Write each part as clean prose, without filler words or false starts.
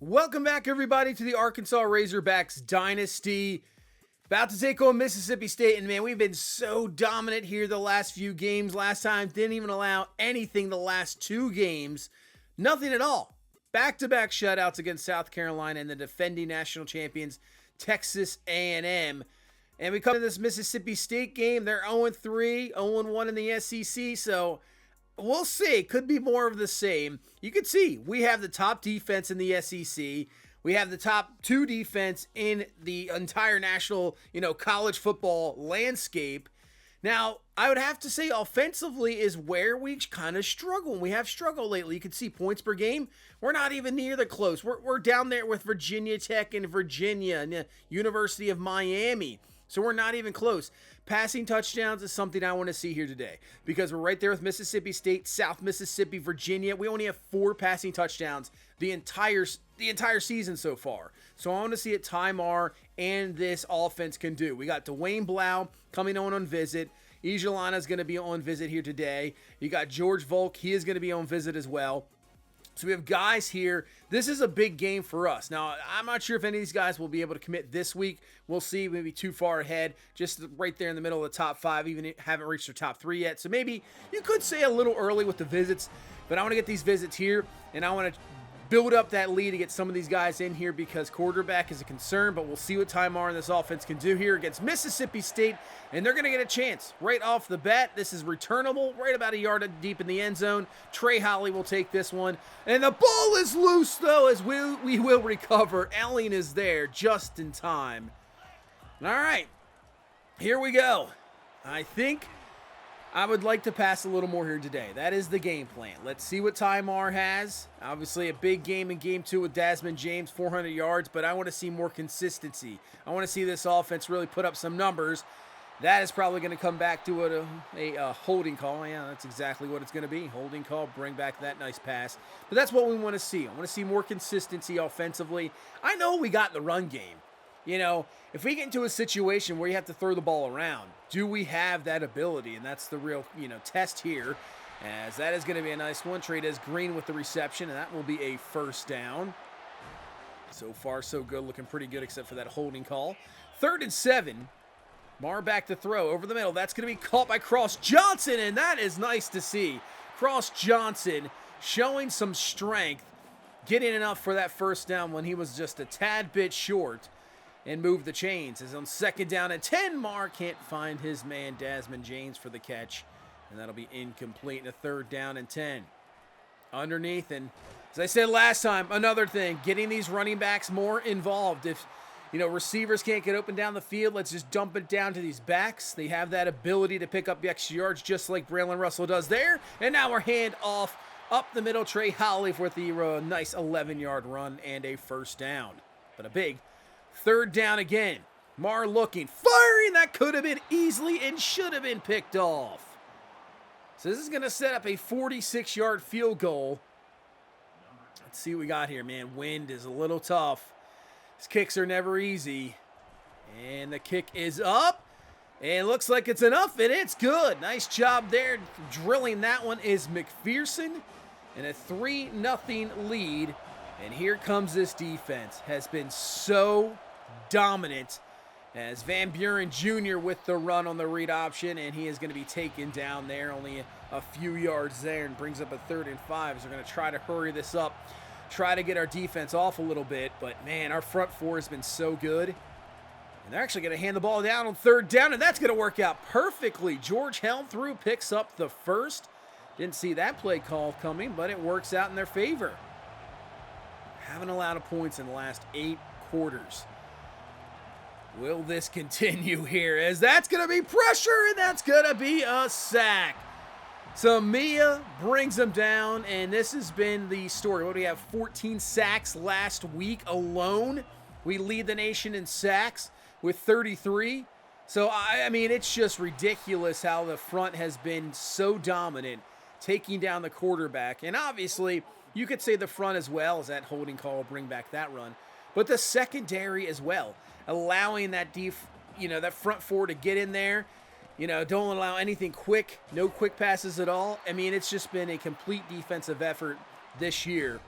Welcome back, everybody, to the Arkansas Razorbacks Dynasty. About to take on Mississippi State, and man, we've been so dominant here the last few games. Last time, didn't even allow anything the last two games. Nothing at all. Back-to-back shutouts against South Carolina and the defending national champions, Texas A&M. And we come to this Mississippi State game. They're 0-3, 0-1 in the SEC, so we'll see. Could be more of the same. You can see we have the top defense in the SEC. We have the top two defense in the entire national, college football landscape. Now, I would have to say offensively is where we kind of struggle. We have struggled lately. You can see points per game. We're not even near the close. We're down there with Virginia Tech and Virginia and the University of Miami. So we're not even close. Passing touchdowns is something I want to see here today because we're right there with Mississippi State, South Mississippi, Virginia. We only have 4 passing touchdowns the entire season so far. So I want to see what Tymar and this offense can do. We got Dwayne Blau coming on visit. Ijalana is going to be on visit here today. You got George Volk. He is going to be on visit as well. So we have guys here. This is a big game for us. Now, I'm not sure if any of these guys will be able to commit this week. We'll see. Maybe too far ahead. Just right there in the middle of the top 5. Even haven't reached their top 3 yet. So maybe you could say a little early with the visits. But I want to get these visits here. And I want to build up that lead to get some of these guys in here because quarterback is a concern. But we'll see what Tymar and this offense can do here against Mississippi State. And they're going to get a chance right off the bat. This is returnable right about a yard deep in the end zone. Trey Holly will take this one. And the ball is loose, though, as we will recover. Elling is there just in time. All right, here we go. I think I would like to pass a little more here today. That is the game plan. Let's see what Tymar has. Obviously, a big game in Game 2 with Desmond James, 400 yards, but I want to see more consistency. I want to see this offense really put up some numbers. That is probably going to come back to a holding call. Yeah, that's exactly what it's going to be. Holding call, bring back that nice pass. But that's what we want to see. I want to see more consistency offensively. I know we got the run game. If we get into a situation where you have to throw the ball around, do we have that ability? And that's the real, test here, as that is going to be a nice one. Trey Green with the reception, and that will be a first down. So far, so good. Looking pretty good except for that holding call. 3rd and 7. Mar back to throw over the middle. That's going to be caught by Cross Johnson, and that is nice to see. Cross Johnson showing some strength, getting enough for that first down when he was just a tad bit short. And move the chains. As on 2nd down and 10, Mar can't find his man, Desmond James, for the catch. And that'll be incomplete. And a 3rd down and 10. Underneath, and as I said last time, another thing, getting these running backs more involved. If, receivers can't get open down the field, let's just dump it down to these backs. They have that ability to pick up the extra yards just like Braylon Russell does there. And now we're hand off up the middle. Trey Holly with the nice 11-yard run and a first down. But a big 3rd down again. Mar looking, firing. That could have been easily and should have been picked off. So this is going to set up a 46-yard field goal. Let's see what we got here, man. Wind is a little tough. These kicks are never easy. And the kick is up. And looks like it's enough, and it's good. Nice job there. Drilling that one is McPherson. And a 3-0 lead. And here comes this defense. Has been so dominant as Van Buren Jr. with the run on the read option, and he is going to be taken down there, only a few yards there, and brings up a 3rd and 5. So we're going to try to hurry this up, try to get our defense off a little bit, but man, our front 4 has been so good. And they're actually going to hand the ball down on 3rd down, and that's going to work out perfectly. George held through, picks up the first. Didn't see that play call coming, but it works out in their favor. Haven't allowed points in the last 8 quarters. Will this continue here? As that's going to be pressure, and that's going to be a sack. So Mia brings them down, and this has been the story. What do we have? 14 sacks last week alone. We lead the nation in sacks with 33. So, I mean, it's just ridiculous how the front has been so dominant, taking down the quarterback. And obviously, you could say the front as well as that holding call will bring back that run. But the secondary as well, allowing that that front 4 to get in there. Don't allow anything quick, no quick passes at all. I mean, it's just been a complete defensive effort this year.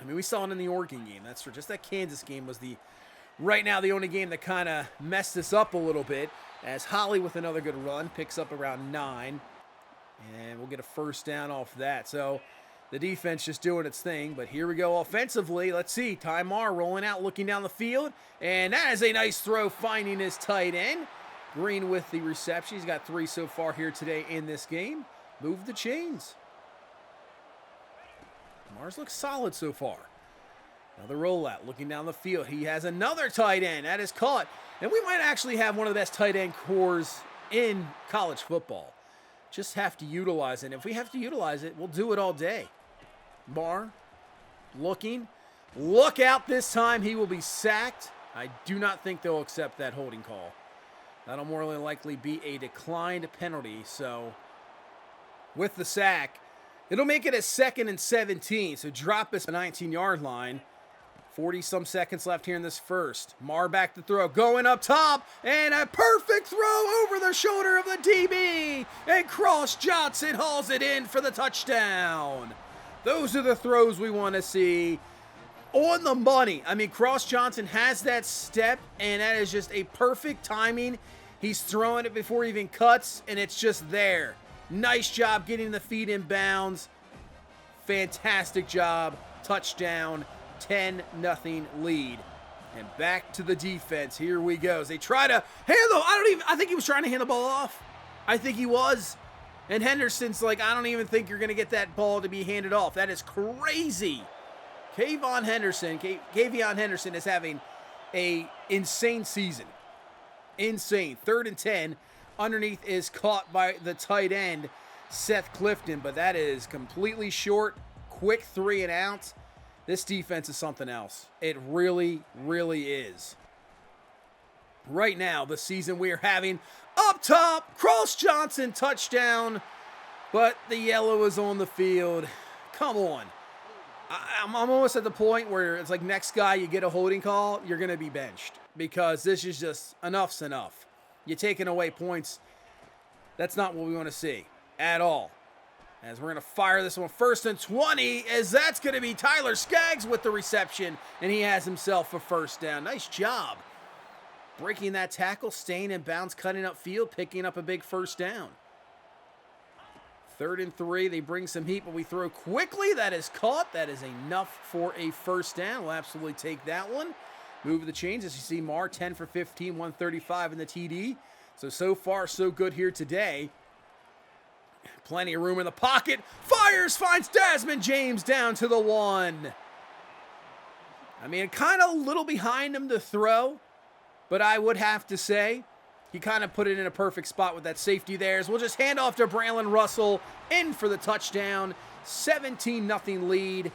I mean, we saw it in the Oregon game. That's for just that Kansas game was right now the only game that kind of messed us up a little bit, as Holly with another good run picks up around 9, and we'll get a first down off that. So the defense just doing its thing, but here we go offensively. Let's see, Ty Marr rolling out, looking down the field, and that is a nice throw, finding his tight end. Green with the reception. He's got 3 so far here today in this game. Move the chains. Mars looks solid so far. Another rollout, looking down the field. He has another tight end. That is caught. And we might actually have one of the best tight end cores in college football. Just have to utilize it. And if we have to utilize it, we'll do it all day. Marr looking. Look out this time. He will be sacked. I do not think they'll accept that holding call. That'll more than likely be a declined penalty. So with the sack, it'll make it a 2nd and 17. So drop us a 19-yard line. 40-some seconds left here in this first. Marr back to throw, going up top, and a perfect throw over the shoulder of the DB. And Cross Johnson hauls it in for the touchdown. Those are the throws we want to see. On the money. I mean, Cross Johnson has that step, and that is just a perfect timing. He's throwing it before he even cuts, and it's just there. Nice job getting the feet in bounds. Fantastic job. Touchdown. 10-0 lead. And back to the defense. Here we go. As they try to handle. I think he was trying to hand the ball off. I think he was. And Henderson's like, I don't even think you're going to get that ball to be handed off. That is crazy. Kayvon Henderson is having a insane season. Insane. 3rd and 10. Underneath is caught by the tight end, Seth Clifton. But that is completely short. Quick 3 and out. This defense is something else. It really, really is. Right now, the season we are having up top, Cross Johnson touchdown. But the yellow is on the field. Come on. I'm almost at the point where it's like next guy you get a holding call, you're going to be benched. Because this is just enough's enough. You're taking away points. That's not what we want to see at all. As we're going to fire this one 1st and 20, as that's going to be Tyler Skaggs with the reception. And he has himself a first down. Nice job. Breaking that tackle, staying in bounds, cutting up field, picking up a big first down. 3rd and 3, they bring some heat, but we throw quickly. That is caught. That is enough for a first down. We'll absolutely take that one. Move the chains as you see Marr 10 for 15, 135 in the TD. So far, so good here today. Plenty of room in the pocket. Fires, finds Desmond James down to the 1. I mean, kind of a little behind him to throw, but I would have to say he kind of put it in a perfect spot with that safety there. So we'll just hand off to Braylon Russell in for the touchdown. 17-0 lead.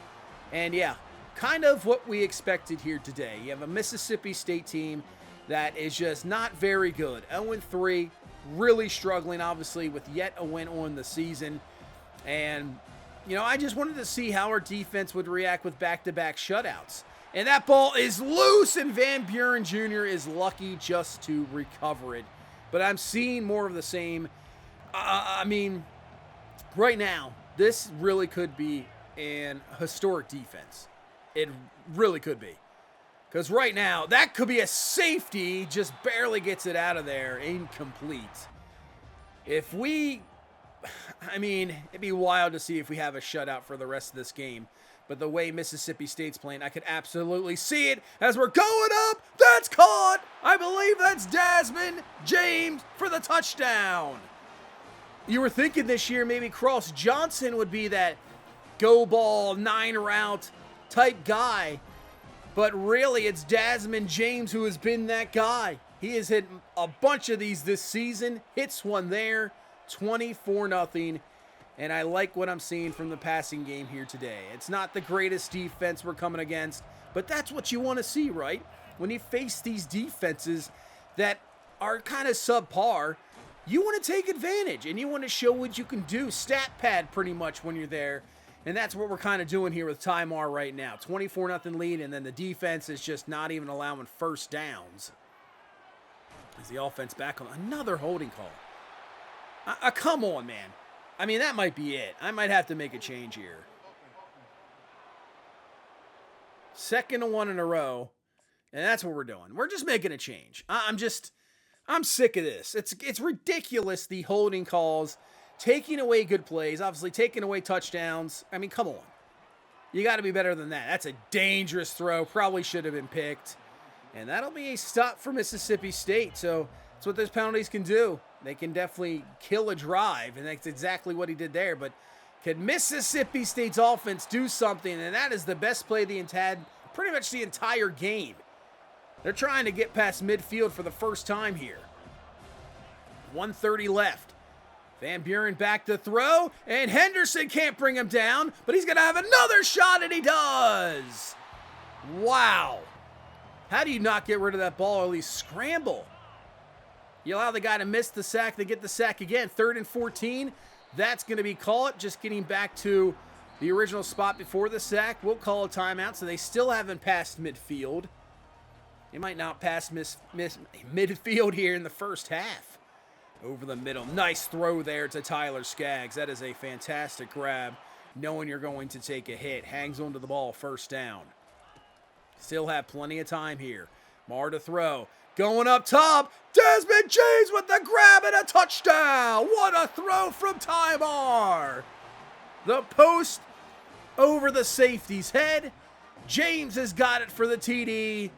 And yeah, kind of what we expected here today. You have a Mississippi State team that is just not very good. 0-3, really struggling, obviously, with yet a win on the season. And, you know, I just wanted to see how our defense would react with back-to-back shutouts. And that ball is loose, and Van Buren Jr. is lucky just to recover it. But I'm seeing more of the same. I mean, right now, this really could be an historic defense. It really could be. Because right now, that could be a safety, just barely gets it out of there, incomplete. If we, I mean, it'd be wild to see if we have a shutout for the rest of this game. But the way Mississippi State's playing, I could absolutely see it as we're going up. That's caught. I believe that's Desmond James for the touchdown. You were thinking this year maybe Cross Johnson would be that go ball, 9 route type guy. But really, it's Desmond James who has been that guy. He has hit a bunch of these this season. Hits one there, 24-0. And I like what I'm seeing from the passing game here today. It's not the greatest defense we're coming against, but that's what you want to see, right? When you face these defenses that are kind of subpar, you want to take advantage and you want to show what you can do. Stat pad pretty much when you're there. And that's what we're kind of doing here with Ty Marr right now. 24-0 lead, and then the defense is just not even allowing first downs. Is the offense back on another holding call? Come on, man. I mean, that might be it. I might have to make a change here. Second to one in a row. And that's what we're doing. We're just making a change. I'm sick of this. It's ridiculous, the holding calls, taking away good plays, obviously taking away touchdowns. I mean, come on. You got to be better than that. That's a dangerous throw. Probably should have been picked. And that'll be a stop for Mississippi State. So that's what those penalties can do. They can definitely kill a drive, and that's exactly what he did there. But can Mississippi State's offense do something? And that is the best play the had pretty much the entire game. They're trying to get past midfield for the first time here. 1:30 left. Van Buren back to throw, and Henderson can't bring him down, but he's going to have another shot, and he does. Wow. How do you not get rid of that ball or at least scramble? You allow the guy to miss the sack, they get the sack again. 3rd and 14. That's going to be called. Just getting back to the original spot before the sack. We'll call a timeout, so they still haven't passed midfield. They might not pass midfield here in the first half. Over the middle. Nice throw there to Tyler Skaggs. That is a fantastic grab, knowing you're going to take a hit. Hangs onto the ball, first down. Still have plenty of time here. Marr to throw. Going up top. Desmond James with the grab and a touchdown. What a throw from Ty Marr. The post over the safety's head. James has got it for the TD.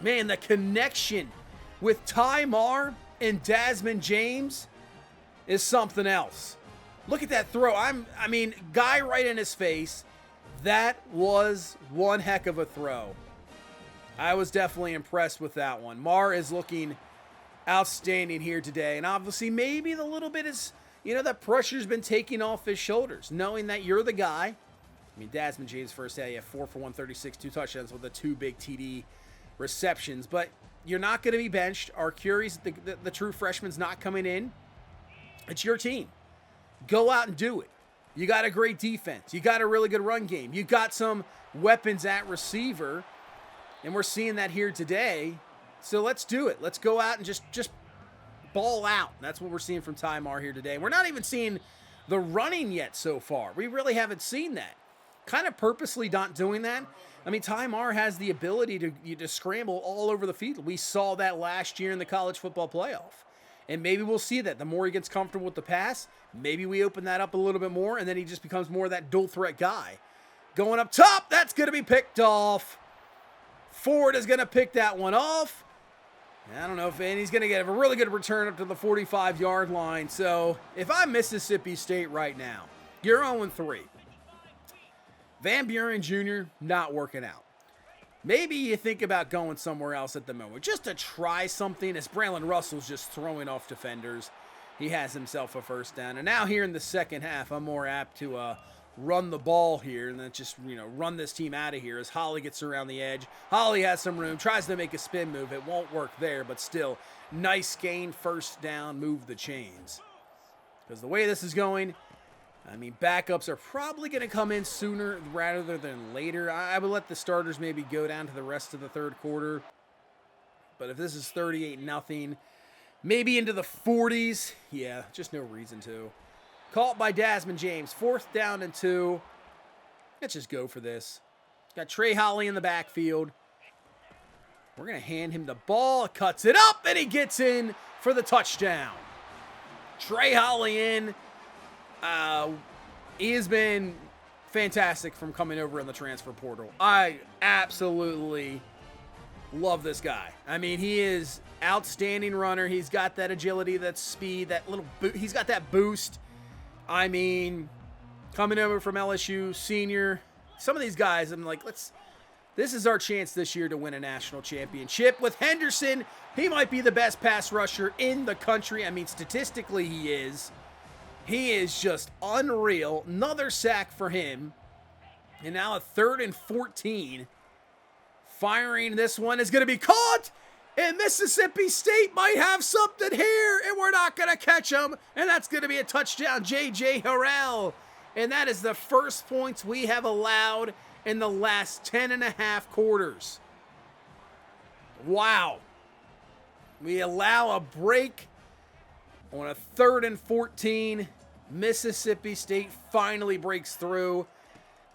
Man, the connection with Ty Marr and Desmond James is something else. Look at that throw. I mean, guy right in his face. That was one heck of a throw. I was definitely impressed with that one. Marr is looking outstanding here today. And obviously, maybe the little bit is, that pressure's been taken off his shoulders, knowing that you're the guy. I mean, Desmond James first day, 4 for 136, 2 touchdowns with the 2 big TD receptions. But you're not going to be benched. Arcuri's, the true freshman's not coming in. It's your team. Go out and do it. You got a great defense. You got a really good run game. You got some weapons at receiver. And we're seeing that here today. So let's do it. Let's go out and just ball out. That's what we're seeing from Ty Marr here today. We're not even seeing the running yet so far. We really haven't seen that. Kind of purposely not doing that. I mean, Ty Marr has the ability to scramble all over the field. We saw that last year in the college football playoff. And maybe we'll see that. The more he gets comfortable with the pass, maybe we open that up a little bit more, and then he just becomes more of that dual threat guy. Going up top, that's going to be picked off. Ford is going to pick that one off. I don't know if he's going to get a really good return up to the 45-yard line. So if I'm Mississippi State right now, you're 0-3. Van Buren Jr. not working out. Maybe you think about going somewhere else at the moment, just to try something, as Braylon Russell's just throwing off defenders. He has himself a first down. And now here in the second half, I'm more apt to run the ball here and then just, run this team out of here as Holly gets around the edge. Holly has some room, tries to make a spin move. It won't work there, but still, nice gain, first down, move the chains. Because the way this is going, I mean, backups are probably going to come in sooner rather than later. I would let the starters maybe go down to the rest of the third quarter. But if this is 38-0, maybe into the 40s, yeah, just no reason to. Caught by Desmond James, 4th down and 2. Let's just go for this. Got Trey Holly in the backfield. We're going to hand him the ball, cuts it up, and he gets in for the touchdown. Trey Holly in. He has been fantastic from coming over in the transfer portal. I absolutely love this guy. I mean, he is outstanding runner. He's got that agility, that speed, that little he's got that boost. I mean, coming over from LSU, senior. Some of these guys, I'm like, this is our chance this year to win a national championship. With Henderson, he might be the best pass rusher in the country. I mean, statistically, he is. He is just unreal. Another sack for him. And now a 3rd and 14. Firing this one is going to be caught. And Mississippi State might have something here. And we're not going to catch them. And that's going to be a touchdown. J.J. Harrell. And that is the first points we have allowed in the last 10.5 quarters. Wow. We allow a break on a 3rd and 14. Mississippi State finally breaks through,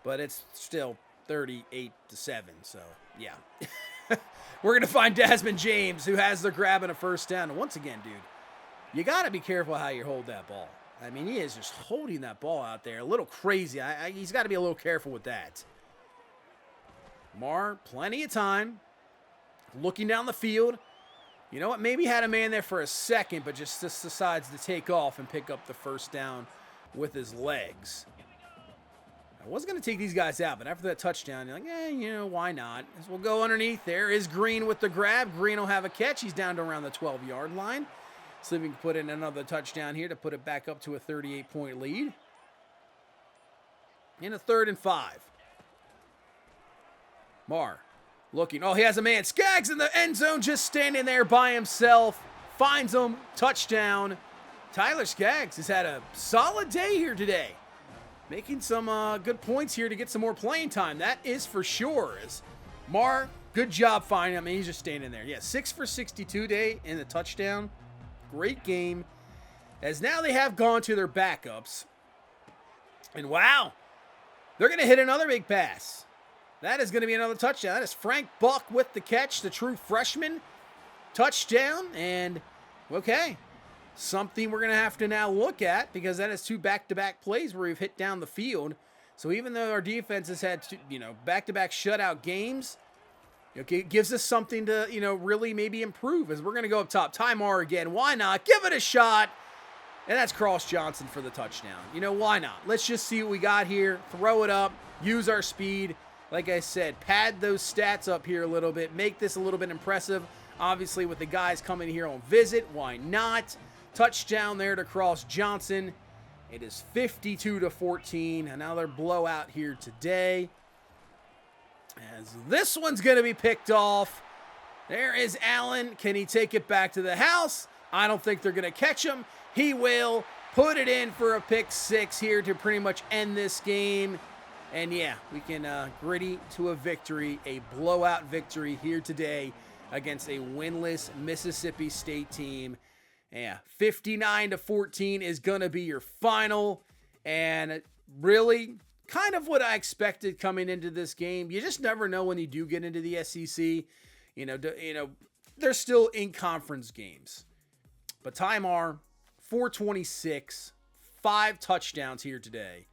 but it's still 38-7. So, yeah. We're going to find Desmond James, who has the grab and a first down. And once again, dude, you got to be careful how you hold that ball. I mean, he is just holding that ball out there a little crazy. He's got to be a little careful with that. Mar, plenty of time. Looking down the field. You know what? Maybe had a man there for a second, but just decides to take off and pick up the first down with his legs. I was going to take these guys out, but after that touchdown, you're like, why not? As we'll go underneath. There is Green with the grab. Green will have a catch. He's down to around the 12-yard line. So we can put in another touchdown here to put it back up to a 38-point lead. In a 3rd and 5. Mar looking. Oh, he has a man. Skaggs in the end zone, just standing there by himself. Finds him. Touchdown. Tyler Skaggs has had a solid day here today. Making some good points here to get some more playing time. That is for sure. As Mar, good job finding him. I mean, he's just standing there. Yeah, 6 for 62 day in the touchdown. Great game. As now they have gone to their backups. And wow, they're going to hit another big pass. That is going to be another touchdown. That is Frank Buck with the catch, the true freshman. Touchdown. And, okay, something we're going to have to now look at, because that is 2 back-to-back plays where we've hit down the field. So even though our defense has had, back-to-back shutout games, it gives us something to, really maybe improve. As we're going to go up top. Ty Mar again. Why not? Give it a shot. And that's Cross Johnson for the touchdown. Why not? Let's just see what we got here. Throw it up. Use our speed. Like I said, pad those stats up here a little bit. Make this a little bit impressive. Obviously, with the guys coming here on visit, why not? Touchdown there to Cross Johnson. It is 52-14. Another blowout here today. As this one's going to be picked off. There is Allen. Can he take it back to the house? I don't think they're going to catch him. He will put it in for a pick 6 here to pretty much end this game. And yeah, we can gritty to a victory, a blowout victory here today against a winless Mississippi State team. Yeah, 59-14 is going to be your final. And really, kind of what I expected coming into this game. You just never know when you do get into the SEC. They're still in conference games. But Ty Mar, 426, 5 touchdowns here today.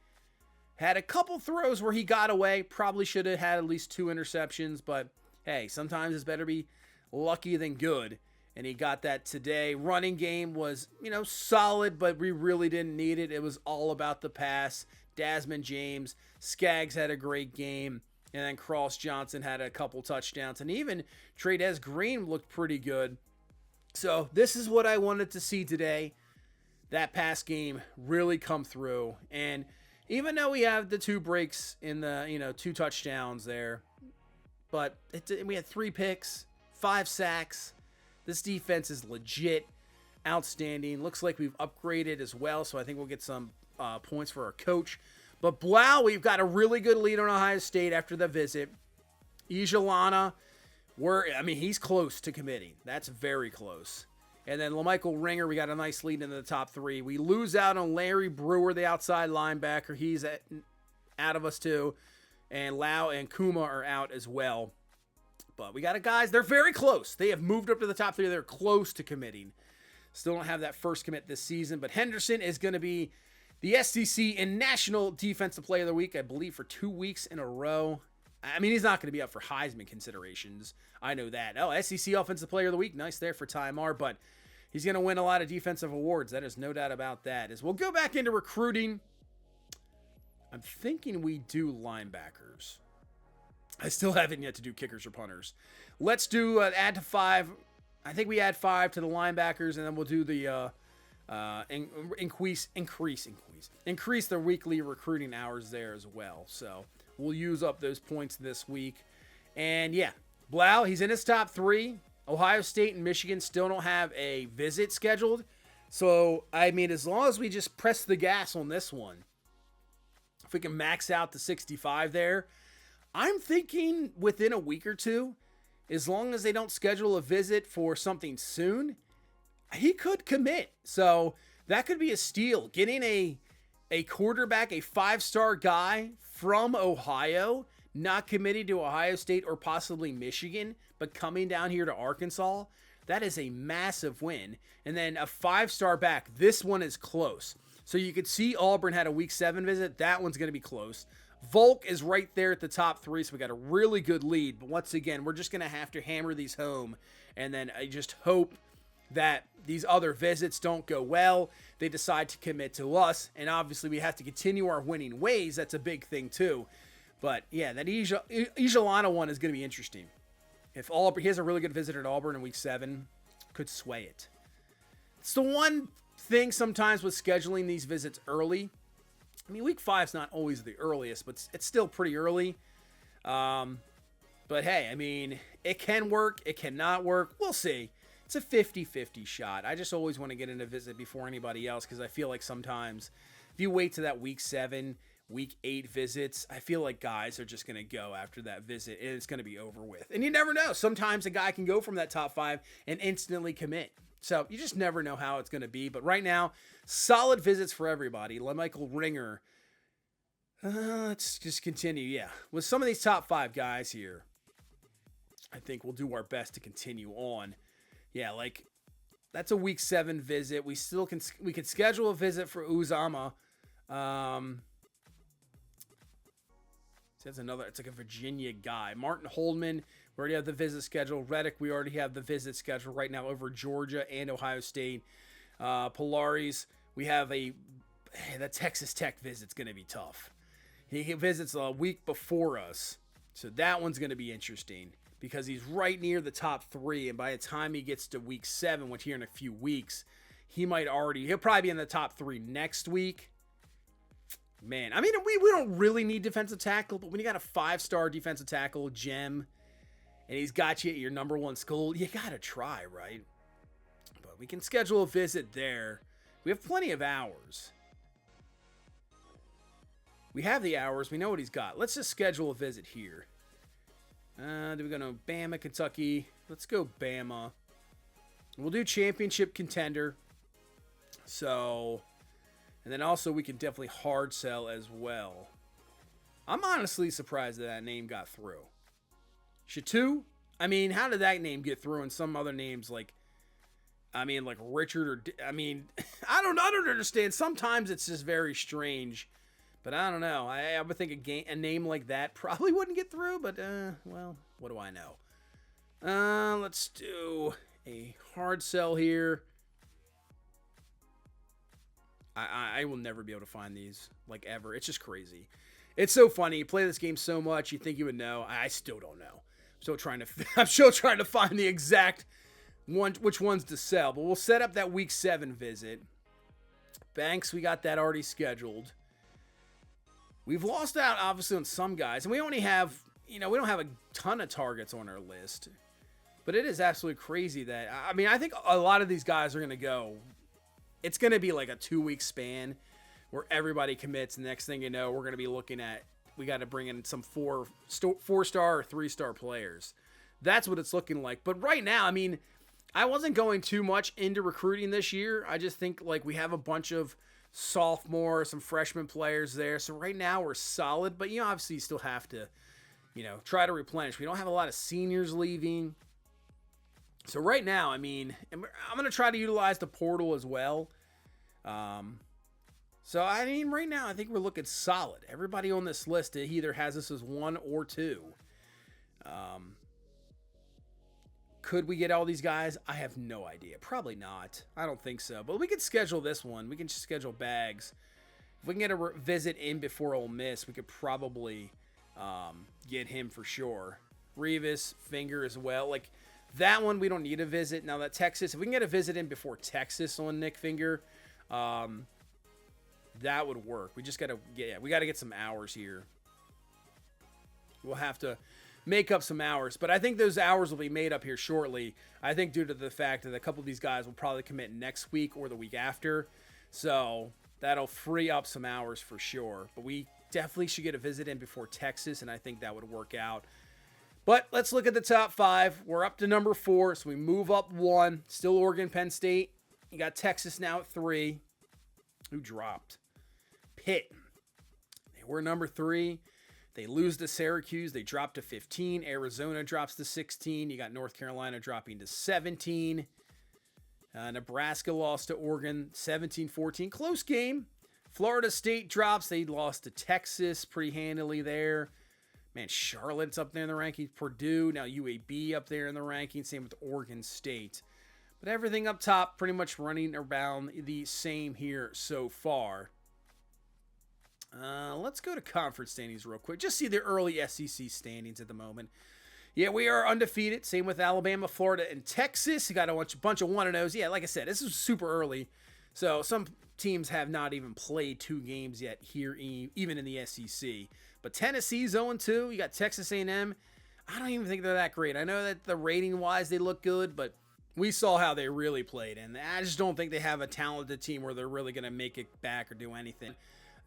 Had a couple throws where he got away. Probably should have had at least 2 interceptions. But, hey, sometimes it's better be lucky than good. And he got that today. Running game was, solid, but we really didn't need it. It was all about the pass. Desmond James, Skaggs had a great game. And then Cross Johnson had a couple touchdowns. And even Trades Green looked pretty good. So this is what I wanted to see today. That pass game really come through. And even though we have the 2 breaks in the, 2 touchdowns there, but we had 3 picks, 5 sacks. This defense is legit, outstanding. Looks like we've upgraded as well, so I think we'll get some points for our coach. But Blau, we've got a really good lead on Ohio State after the visit. Ijalana, he's close to committing. That's very close. And then LaMichael Ringer, we got a nice lead into the top 3. We lose out on Larry Brewer, the outside linebacker. He's out of us too. And Lau and Kuma are out as well. But we got guys, they're very close. They have moved up to the top 3. They're close to committing. Still don't have that first commit this season. But Henderson is going to be the SEC and National Defensive Player of the Week, I believe, for 2 weeks in a row. He's not going to be up for Heisman considerations. I know that. Oh, SEC Offensive Player of the Week. Nice there for Ty Mar. But he's going to win a lot of defensive awards. That is no doubt about that. As we'll go back into recruiting. I'm thinking we do linebackers. I still haven't yet to do kickers or punters. Let's do add to 5. I think we add 5 to the linebackers, and then we'll do the increase their weekly recruiting hours there as well. So we'll use up those points this week. And yeah, Blau, he's in his top 3. Ohio State and Michigan still don't have a visit scheduled. So, as long as we just press the gas on this one, if we can max out the 65 there, I'm thinking within a week or 2, as long as they don't schedule a visit for something soon, he could commit. So that could be a steal. Getting a quarterback, a 5-star guy from Ohio, not committing to Ohio State or possibly Michigan, but coming down here to Arkansas, that is a massive win. And then a 5-star back. This one is close. So you could see Auburn had a week 7 visit. That one's going to be close. Volk is right there at the top 3, so we got a really good lead. But once again, we're just going to have to hammer these home. And then I just hope that these other visits don't go well. They decide to commit to us. And obviously, we have to continue our winning ways. That's a big thing, too. But, yeah, that Ijalana one is going to be interesting. If Auburn, he has a really good visit at Auburn in week 7, could sway it. It's the one thing sometimes with scheduling these visits early. I mean, week 5 is not always the earliest, but it's still pretty early. But hey, I mean, it can work. It cannot work. We'll see. It's a 50-50 shot. I just always want to get in a visit before anybody else because I feel like sometimes if you wait to that week 7, week 8 visits, I feel like guys are just going to go after that visit and it's going to be over with. And you never know. Sometimes a guy can go from that top 5 and instantly commit. So you just never know how it's going to be. But right now, solid visits for everybody. LaMichael Ringer. Let's just continue. Yeah. With some of these top 5 guys here, I think we'll do our best to continue on. Yeah, like that's a week 7 visit. We can schedule a visit for Uzama. That's another, it's like a Virginia guy. Martin Holdman, we already have the visit schedule. Reddick, we already have the visit schedule right now over Georgia and Ohio State. Pilares, we have that Texas Tech visit's going to be tough. He visits a week before us. So that one's going to be interesting because he's right near the top 3. And by the time he gets to week 7, which here in a few weeks, he'll probably be in the top 3 next week. Man, I mean, we don't really need defensive tackle, but when you got a 5-star defensive tackle, gem, and he's got you at your number 1 school, you got to try, right? But we can schedule a visit there. We have plenty of hours. We have the hours. We know what he's got. Let's just schedule a visit here. Do we go to Bama, Kentucky? Let's go Bama. We'll do championship contender. So... And then also we can definitely hard sell as well. I'm honestly surprised that name got through. Shatu? I mean, how did that name get through? And some other names like Richard I don't understand. Sometimes it's just very strange. But I don't know. I would think a name like that probably wouldn't get through. But, well, what do I know? Let's do a hard sell here. I will never be able to find these, like, ever. It's just crazy. It's so funny. You play this game so much, you think you would know. I still don't know. I'm still trying to find the exact one, which ones to sell. But we'll set up that week 7 visit. Banks, we got that already scheduled. We've lost out, obviously, on some guys. And we only have, we don't have a ton of targets on our list. But it is absolutely crazy that, I think a lot of these guys are going to go. It's going to be like a 2-week span where everybody commits. And the next thing you know, we're going to be looking at, we got to bring in some 4-star or 3-star players. That's what it's looking like. But right now, I wasn't going too much into recruiting this year. I just think like we have a bunch of sophomore, some freshman players there. So right now we're solid, but obviously you still have to, try to replenish. We don't have a lot of seniors leaving. So right now, I'm going to try to utilize the portal as well. Right now, I think we're looking solid. Everybody on this list either has us as 1 or 2. Could we get all these guys? I have no idea. Probably not. I don't think so. But we could schedule this one. We can just schedule Bags. If we can get a visit in before Ole Miss, we could probably get him for sure. Revis, Finger as well. Like, that one, we don't need a visit. Now, that Texas, if we can get a visit in before Texas on Nick Finger, that would work. We just got to get some hours here. We'll have to make up some hours. But I think those hours will be made up here shortly. I think due to the fact that a couple of these guys will probably commit next week or the week after. So that'll free up some hours for sure. But we definitely should get a visit in before Texas, and I think that would work out. But let's look at the top 5. We're up to number 4, so we move up 1. Still Oregon, Penn State. You got Texas now at 3. Who dropped? Pitt. They were number 3. They lose to Syracuse. They drop to 15. Arizona drops to 16. You got North Carolina dropping to 17. Nebraska lost to Oregon 17-14. Close game. Florida State drops. They lost to Texas pretty handily there. Man, Charlotte's up there in the rankings. Purdue, now UAB up there in the rankings. Same with Oregon State. But everything up top pretty much running around the same here so far. Let's go to conference standings real quick. Just see the early SEC standings at the moment. Yeah, we are undefeated. Same with Alabama, Florida, and Texas. You got a bunch of 1-0s. Yeah, like I said, this is super early. So some teams have not even played 2 games yet here, even in the SEC. But Tennessee's 0-2. You got Texas A&M. I don't even think they're that great. I know that the rating-wise they look good, but we saw how they really played. And I just don't think they have a talented team where they're really going to make it back or do anything.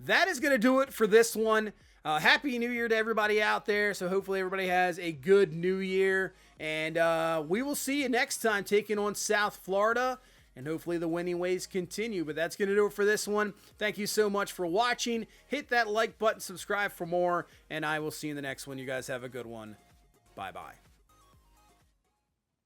That is going to do it for this one. Happy New Year to everybody out there. So hopefully everybody has a good New Year. And we will see you next time taking on South Florida. And hopefully the winning ways continue. But that's going to do it for this one. Thank you so much for watching. Hit that like button, subscribe for more. And I will see you in the next one. You guys have a good one. Bye-bye.